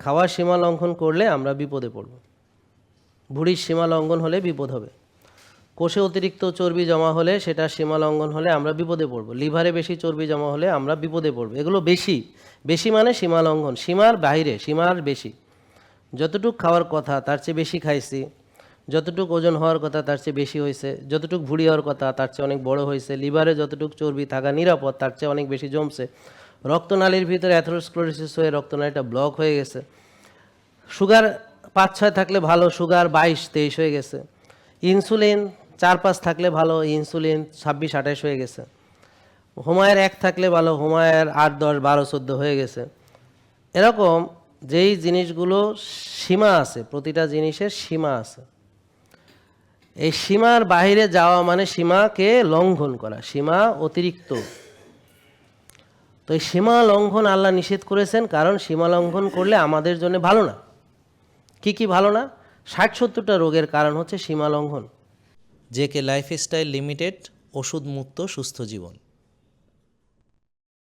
খাওয়ার সীমা লঙ্ঘন করলে আমরা বিপদে পড়ব। ভুঁড়ির সীমা লঙ্ঘন হলে বিপদ হবে। কোষে অতিরিক্ত চর্বি জমা হলে সেটা সীমা লঙ্ঘন হলে আমরা বিপদে পড়ব। লিভারে বেশি চর্বি জমা হলে আমরা বিপদে পড়ব। এগুলো বেশি বেশি মানে সীমা লঙ্ঘন, সীমার বাইরে, সীমার বেশি। যতটুক খাওয়ার কথা তার চেয়ে বেশি খাইছি, যতটুকু ওজন হওয়ার কথা তার চেয়ে বেশি হয়েছে, যতটুকু ভুঁড়ি হওয়ার কথা তার চেয়ে অনেক বড় হয়েছে, লিভারে যতটুকু চর্বি থাকা নিরাপদ তার চেয়ে অনেক বেশি জমছে, রক্তনালীর ভিতরে অ্যাথেরোস্ক্লেরোসিস হয়ে রক্তনালীটা ব্লক হয়ে গেছে, সুগার 5-6 থাকলে ভালো, সুগার 22-23 হয়ে গেছে, ইনসুলিন 4-5 থাকলে ভালো, ইনসুলিন 26-28 হয়ে গেছে, হোমায়ের 1 থাকলে ভালো, হোমায়ের 8-10-12-14 হয়ে গেছে। এরকম যেই জিনিসগুলো সীমা আছে, প্রতিটা জিনিসের সীমা আছে। এই সীমার বাইরে যাওয়া মানে সীমাকে লঙ্ঘন করা, সীমা অতিরিক্ত। তো এই সীমা লঙ্ঘন আল্লাহ নিষেধ করেছেন, কারণ সীমা লঙ্ঘন করলে আমাদের জন্য ভালো না। কি কি ভালো না? 60-70টা রোগের কারণ হচ্ছে সীমা লঙ্ঘন। জেকে লাইফস্টাইল লিমিটেড, ওষুধ মুক্ত সুস্থ জীবন।